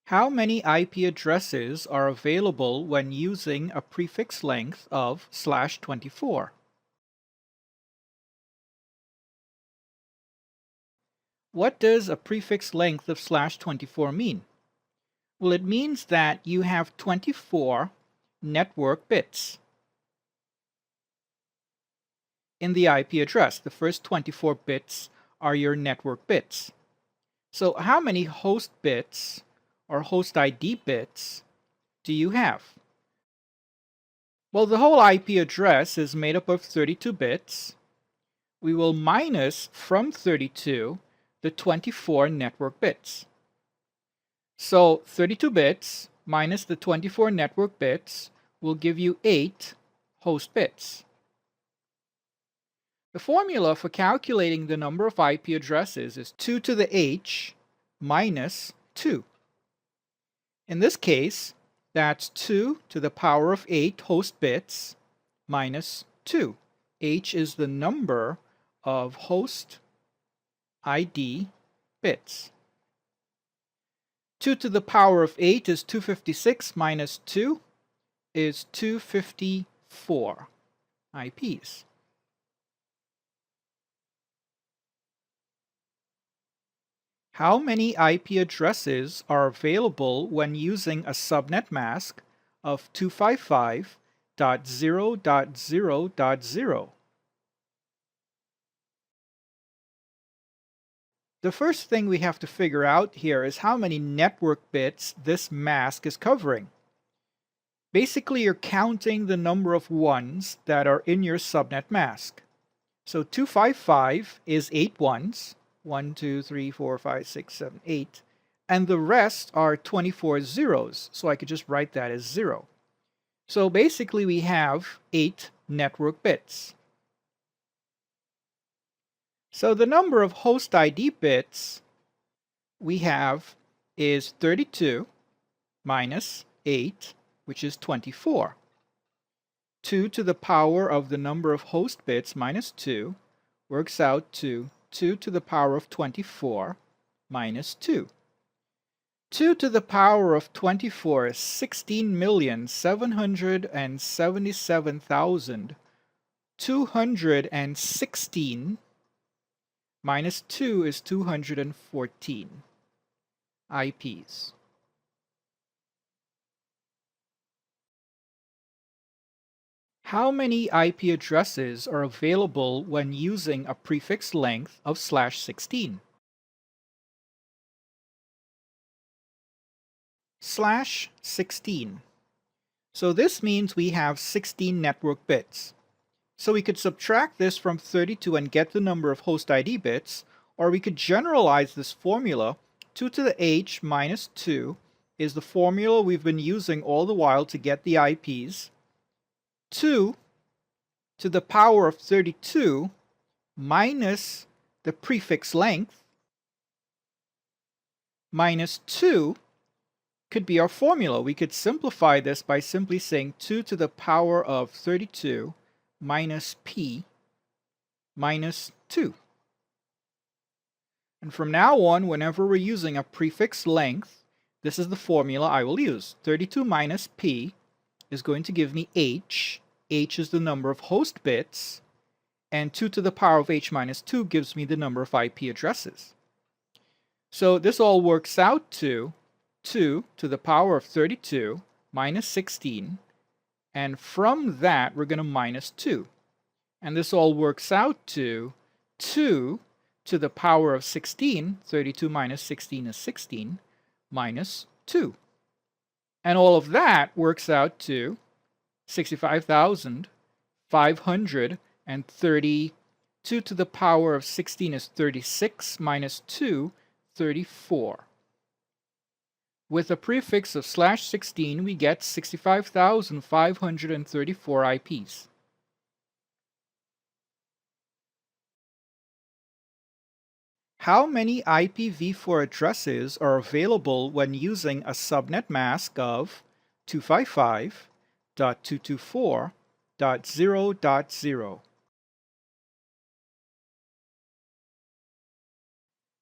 How many IP addresses are available when using a prefix length of /24? What does a prefix length of /24 mean? Well, it means that you have 24 network bits in the IP address. The first 24 bits are your network bits. So how many host bits or host ID bits do you have? Well, the whole IP address is made up of 32 bits. We will minus from 32 the 24 network bits. So 32 bits minus the 24 network bits will give you 8 host bits. The formula for calculating the number of IP addresses is 2 to the h minus 2. In this case, that's 2 to the power of 8 host bits minus 2. H is the number of host ID bits. 2 to the power of 8 is 256 minus 2 is 254 IPs. How many IP addresses are available when using a subnet mask of 255.0.0.0? The first thing we have to figure out here is how many network bits this mask is covering. Basically, you're counting the number of ones that are in your subnet mask. So 255 is 8 ones. 1, 2, 3, 4, 5, 6, 7, 8. And the rest are 24 zeros. So I could just write that as 0. So basically, we have 8 network bits. So the number of host ID bits we have is 32 minus 8, which is 24. 2 to the power of the number of host bits minus 2 works out to 2 to the power of 24 minus 2. 2 to the power of 24 is 16,777,216 minus 2 is 214 IPs. How many IP addresses are available when using a prefix length of /16? /16. So this means we have 16 network bits. So we could subtract this from 32 and get the number of host ID bits, or we could generalize this formula. 2 to the h minus 2 is the formula we've been using all the while to get the IPs. 2 to the power of 32 minus the prefix length minus 2 could be our formula. We could simplify this by simply saying 2 to the power of 32 minus p minus 2. And from now on, whenever we're using a prefix length, this is the formula I will use. 32 minus p is going to give me h. H is the number of host bits, and 2 to the power of h minus 2 gives me the number of IP addresses. So this all works out to 2 to the power of 32 minus 16, and from that we're going to minus 2. And this all works out to 2 to the power of 16, 32 minus 16 is 16, minus 2. And all of that works out to 65,530. 2 to the power of 16 is 36, minus 2, 34. With a prefix of /16, we get 65,534 IPs. How many IPv4 addresses are available when using a subnet mask of 255.224.0.0?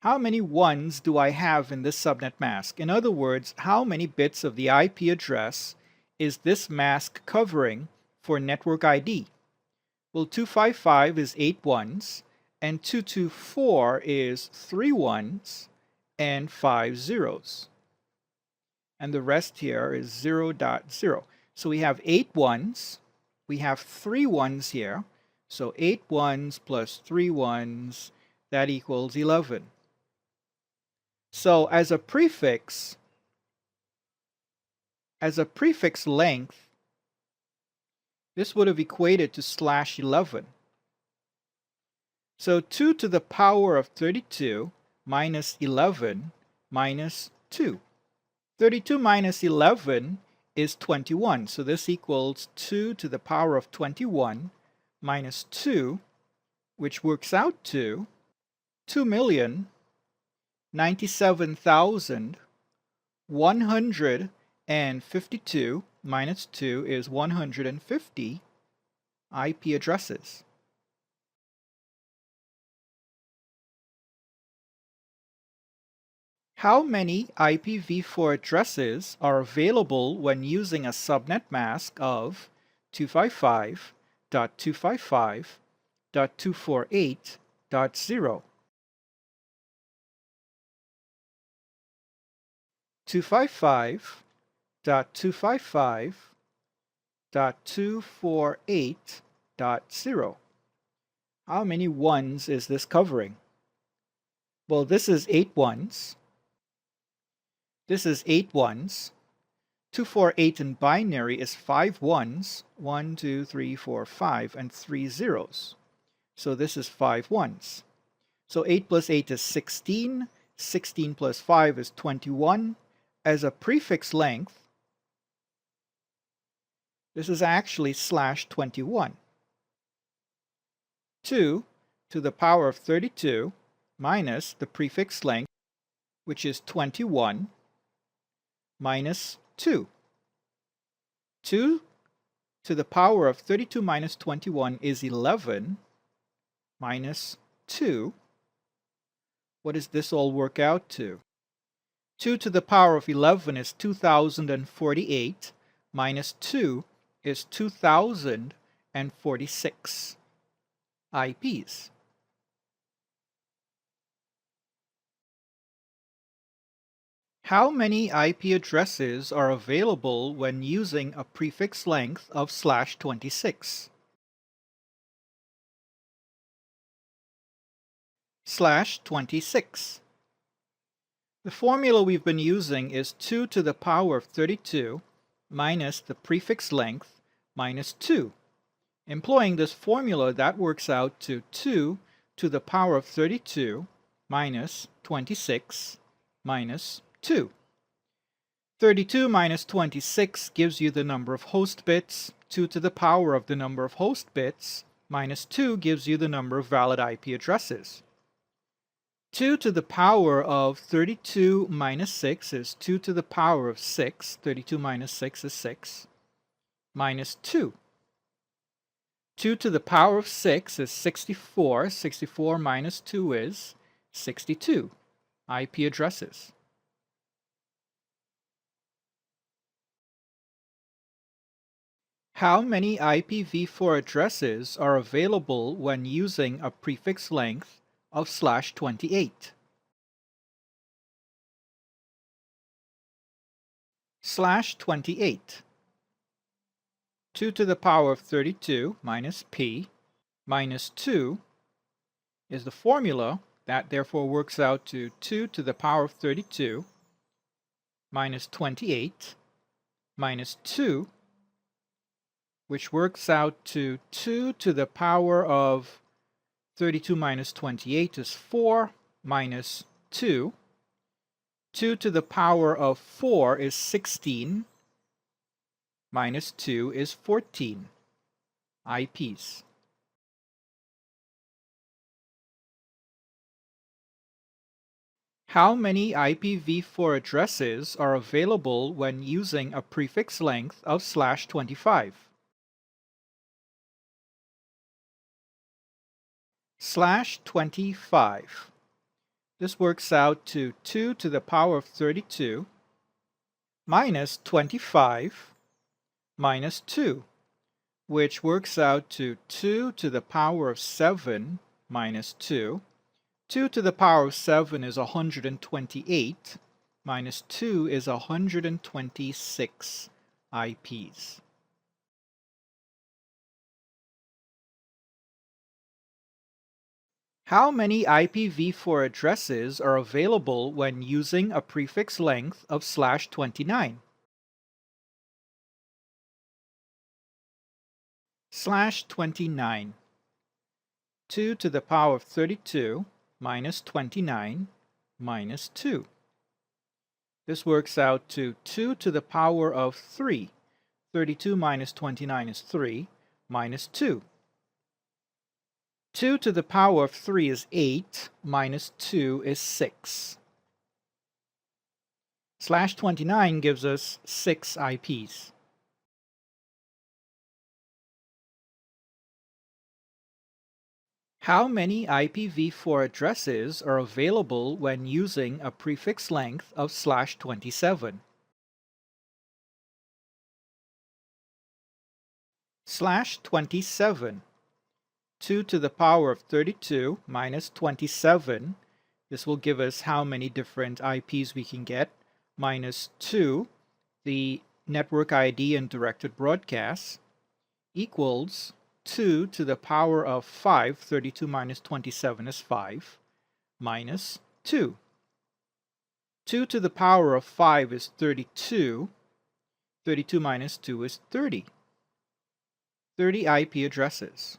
How many ones do I have in this subnet mask? In other words, how many bits of the IP address is this mask covering for network ID? Well, 255 is 8 ones, and 224 is 3 ones and 5 zeros. And the rest here is 0.0. So we have 8 ones, we have 3 ones here, so 8 ones plus 3 ones, that equals 11. So as a prefix length, this would have equated to /11. So 2 to the power of 32 minus 11 minus 2. 32 minus 11 is 21, so this equals 2 to the power of 21 minus 2, which works out to 2,097,152 minus 2 is 150 IP addresses. How many IPv4 addresses are available when using a subnet mask of 255.255.248.0? 255.255.248.0. How many ones is this covering? Well, this is 8 ones. This is 8 ones. 248 in binary is 5 ones, 1, 2, 3, 4, 5, and 3 zeros. So this is 5 ones. So 8 plus 8 is 16. 16 plus 5 is 21. As a prefix length, this is actually /21. 2 to the power of 32 minus the prefix length, which is 21, minus 2. 2 to the power of 32 minus 21 is 11, minus 2. What does this all work out to? 2 to the power of 11 is 2,048, minus 2 is 2,046 IPs. How many IP addresses are available when using a prefix length of /26? /26. The formula we've been using is 2 to the power of 32 minus the prefix length minus 2. Employing this formula, that works out to 2 to the power of 32 minus 26 minus 2. 32 minus 26 gives you the number of host bits. 2 to the power of the number of host bits minus 2 gives you the number of valid IP addresses. 2 to the power of 32 minus 6 is 2 to the power of 6. 32 minus 6 is 6, minus 2. 2 to the power of 6 is 64. 64 minus 2 is 62 IP addresses. How many IPv4 addresses are available when using a prefix length of /28? /28. 2 to the power of 32 minus p minus 2 is the formula. That therefore works out to 2 to the power of 32 minus 28 minus 2, which works out to 2 to the power of 32 minus 28 is 4 minus 2. 2 to the power of 4 is 16 minus 2 is 14 IPs. How many IPv4 addresses are available when using a prefix length of /25? /25. This works out to 2 to the power of 32 minus 25 minus 2, which works out to 2 to the power of 7 minus 2. 2 to the power of 7 is 128, minus 2 is 126 IPs. How many IPv4 addresses are available when using a prefix length of /29? /29. 2 to the power of 32 minus 29 minus 2. This works out to 2 to the power of 3. 32 minus 29 is 3, minus 2. 2 to the power of 3 is 8, minus 2 is 6. /29 gives us 6 IPs. How many IPv4 addresses are available when using a prefix length of /27? /27. 2 to the power of 32 minus 27. This will give us how many different IPs we can get. Minus 2, the network ID and directed broadcast, equals 2 to the power of 5. 32 minus 27 is 5, minus 2. 2 to the power of 5 is 32. 32 minus 2 is 30. 30 IP addresses.